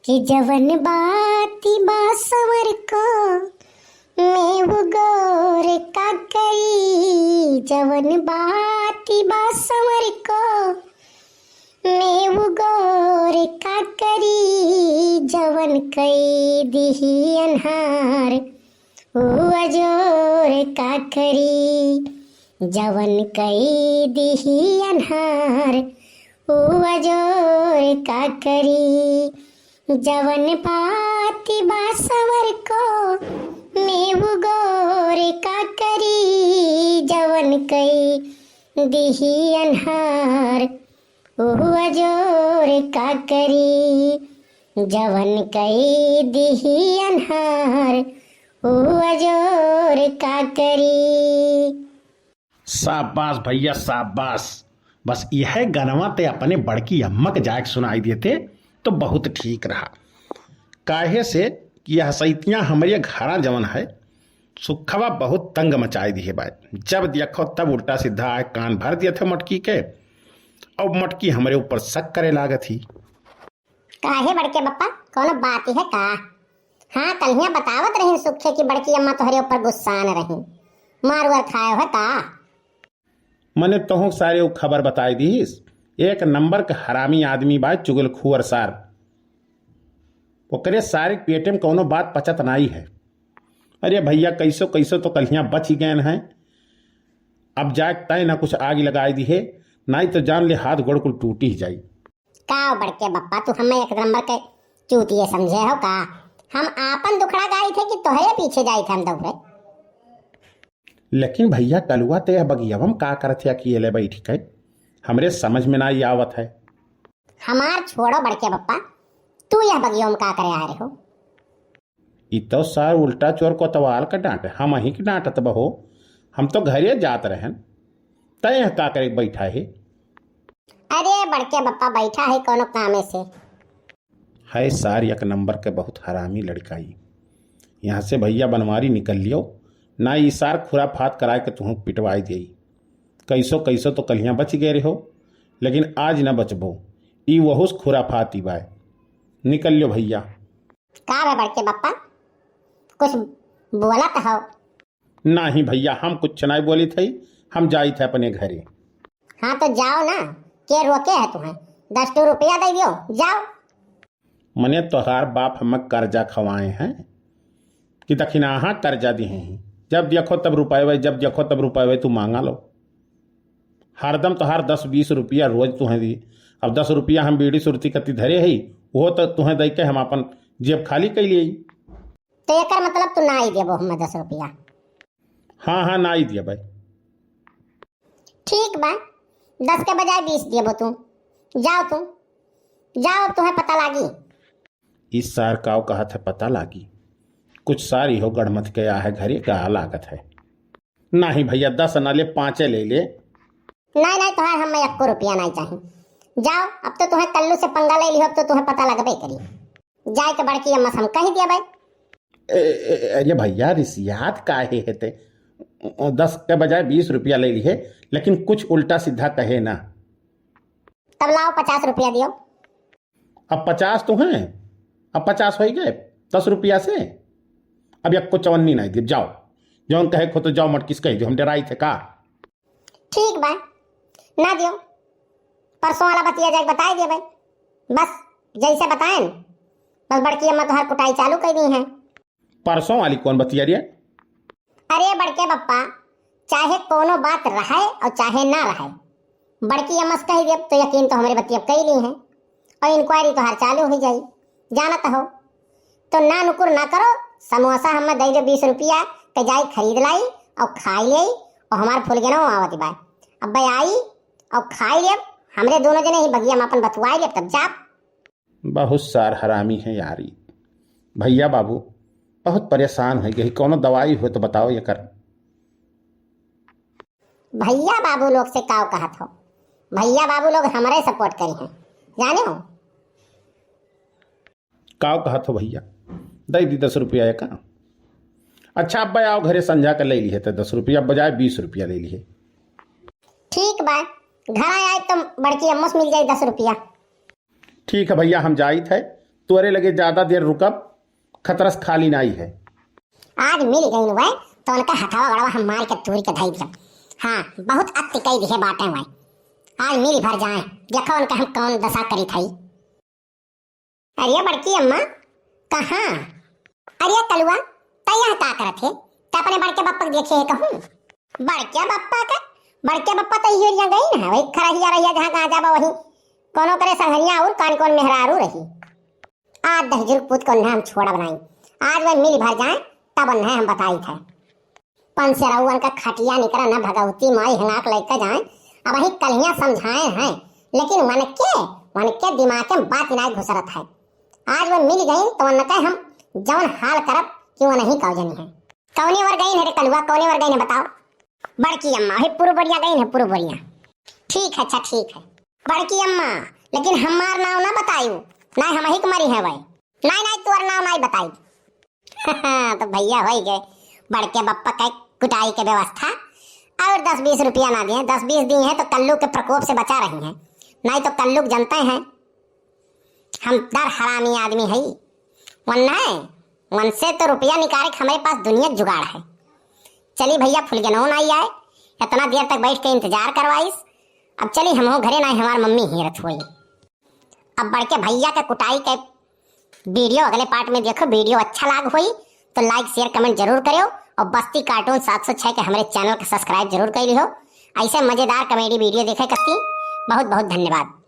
कि जवन बाती बासवर को मैं वो गौर का करी। जवन बाती बासवर को मैं वो गौर का करी। जवन कई दिही अन्हार वो अजोर का करी। जवन कई दिही अन्हार वो अजोर का करी। जवन पाती बासवर को मैं वो गौर का करी। जवन कई दिही अन्हार वो अजोर का करी। जवन कई दिही अन्हार वो अजोर का करी। शाबाश भैया शाबाश। बस यह गनवा ते अपने बड़की अम्मा के जाके सुनाई देते तो बहुत ठीक रहा। काहे से कि यह सैतियाँ हमारे घरा जवन है सुखवा बहुत तंग मचाई दी है भाई। जब देखो तब उल्टा सीधा आए कान भर दिए थे मटकी के और मटकी हमारे ऊपर शक करे लागत ही। काहे बड़के बप्पा कोनो बात है का? हाँ कलिया बतावत रही सुखे की बड़की अम्मा तोहरे ऊपर गुस्सान रही। मारवर खाए है का? मने तोह सारे खबर बताई दीस। एक नंबर का हरामी आदमी बा चुगलखोर सार। ओकरे सारे पेटे में कोनो बात पचत नाई है। अरे भैया कैसो कैसो तो कलियाँ बच ही गए हैं। अब जाए तय ना कुछ आग लगाई दी है नहीं तो जान ले हाथ गोड़ को टूटी ही जाई। का बड़के बप्पा तू हमें एक नंबर के चूतिए समझे हो का? हम आपन दुखड़ा गाई थे कि तोहरे पीछे जाई थे हम दौड़े। लेकिन भैया कलुआ ते बगियावम का करत है अकेले बैठ के हमरे समझ में ना आवत है। हमार छोड़ो बड़के बप्पा तू यह बगियों में का करे आ रहे हो? इतो सार उल्टा चोर को तवाल का डांटे हम ही की डांटत बहो। हम तो घरे जात रहन तय का करे बैठा है। अरे बड़के बप्पा बैठा है कोनो कामे से। है सार एक नंबर के बहुत हरामी लड़काई। यहाँ से भैया बनवारी निकल लियो ना ई सार खुराफात कराए के तुह पिटवाई दी। कैसो कैसो तो कलियाँ बच गए रहो लेकिन आज न बचबो। ई वहुस खुराफाती बाय निकल लियो भैया। का बे बड़के बप्पा कुछ बोला तो हो? नहीं भैया हम कुछ नहीं बोली थी। हम जाई थे अपने घरे। हाँ तो जाओ ना के रोके है तुम्हें? 10 रुपया दे दियो जाओ। मने तोहार बाप हमें कर्जा खवाए हैं कि दक्षिणाहा कर्जा दिए हैं। जब देखो तब रुपये जब देखो तब रुपये तू मांगा लो। हरदम तोहार 10-20 रुपया रोज तुम्हें दी। अब 10 रुपया हम बीड़ी सुरती कति धरे ही वो तो तुम्हें दे के हम अपन जेब खाली कर लिए। तो एक मतलब तू ना ही देबो हमें 10 रुपया? हाँ हाँ ना ही दिया भाई। ठीक बा 10 के बजाय 20 देबो तू। जाओ तुम जाओ तुम्हें पता लागी। इस सार काव कहा था पता लागी। कुछ सारी हो गढ़मथ के आ है घरे का लागत है। नहीं भैया 10 न ले 5 ले ले। नहीं नहीं तुम्हारे हमें 1 रुपया नहीं चाहिए। जाओ अब तो तुम्हें कल्लू से पंगा ले लियो तो तुम्हें पता लगबे करी। जाए के बड़की अम्मा हम कह दिया भाई। अरे भैया रिसियात काहे है ते 10 के बजाय 20 रुपया ले लिए लेकिन कुछ उल्टा सीधा कहे ना। तब लाओ 50 रुपया दियो। अब 50 तो हैं। अब 50 हो गए 10 रुपया से। अब एक को 54 नहीं दे। जाओ जो कहे खो तो जाओ मटकिस कह जो हम डराई थे का। ठीक बा ना दियो। परसों वाला बतिया जाके बताए दिया भाई। बस जैसे बताए बस बड़की अम्मा तो हर कुटाई चालू कर दी है। परसों वाली कौन बतिया रही है? अरे बड़के बप्पा चाहे कोनो बात रहे और चाहे ना रहे बड़की अम्मा से कह दिया तो यकीन तो हमारे बतिया कही ली है और इंक्वायरी तो हर चालू हो जाई। जानत हो तो ना नुकुर ना करो। समोसा हमें दे दो 20 रुपया के जाई खरीद लाई और खाई ले और हमार फूल गेनो आवती बाय। अब भाई आई और खाई ले हमरे दोनों जने ही बगिया में अपन बतवाई ले तब जा। बहुत सार हरामी है यारी। भैया बाबू बहुत परेशान हो गई। कोनो दवाई हो तो बताओ ये कर। भैया बाबू लोग से काव कहा था? भैया बाबू लोग हमारे सपोर्ट करी हैं जाने हो। काव कहा था भैया दे दी 10 रुपया का। अच्छा अब आओ घरे संझा कर ले ली है तो 10 रुपया बजाय 20 रुपया ले ली है। ठीक बा घर आए तो बड़की अम्मो से मिल जाए 10 रुपया। ठीक है भैया हम जाई थे तोरे लगे ज्यादा देर रुकब, खतरस खाली नाई है। आज मिल गई वह तो उनका हथवा गड़वा हम मार के तूरी के धई दिया। हाँ, बहुत अति कई दिखे बाटे वह, आज मिल भर जाए, देखो उनका हम कौन दशा करी थई। अरे बड़की अम्मा कहाँ? अरे कलुआ तैयार का करत है? अपने बड़के बप्पा के देखे है कहूँ। बड़के बप्पा तो यूरिया गई ना, वही खरहिया रहिया जहाँ कहाँ जाबा वही कोनो करे संघरिया और कौन मेहरारू रही। आज 10 जुर्ग पूत को हम छोड़ा बनाई, आज वह मिल भर जाए तब उन्हें हम बताई थे। पन से रउअन का खटिया निकरा न भगवती माई हंगाक लेकर जाए, अब वही कलियां समझाए हैं, लेकिन मन के दिमाग में बात नहीं घुसरत है। आज वह मिल गई तो उनका हम जवन हाल करब कि वो नहीं कौजनी है। कौनी वर गई है रे कलुआ, कौनी वर गई है बताओ? बड़की अम्मा हे पूर्व बढ़िया गई है, पूर्व बढ़िया। ठीक है, अच्छा ठीक है बड़की अम्मा, लेकिन हमार नाम ना बतायू, ना हम ही कुमारी है भाई, नहीं तोर नाम नहीं बताई। तो भैया हो गए बड़के बप्पा का कुटाई के व्यवस्था, और 10-20 रुपया ना दिए, 10-20 दिए हैं तो कल्लू के प्रकोप से बचा रही हैं, नहीं तो कल्लू जनते हैं हम दर हरामी आदमी है। वन से तो रुपया निकाल के हमारे पास दुनिया जुगाड़ है। चली भैया फुलगनौ नहीं आए, इतना देर तक बैठ के इंतजार करवाइस, अब चली हम हो घरे, नहीं हमार मम्मी हिरत हुई। अब बढ़ के भैया के कुटाई के वीडियो अगले पार्ट में देखो। वीडियो अच्छा लाग हुई तो लाइक शेयर कमेंट जरूर करो, और बस्ती कार्टून 706 के हमारे चैनल को सब्सक्राइब जरूर कर लियो। ऐसे मजेदार कॉमेडी वीडियो देखे करती। बहुत बहुत धन्यवाद।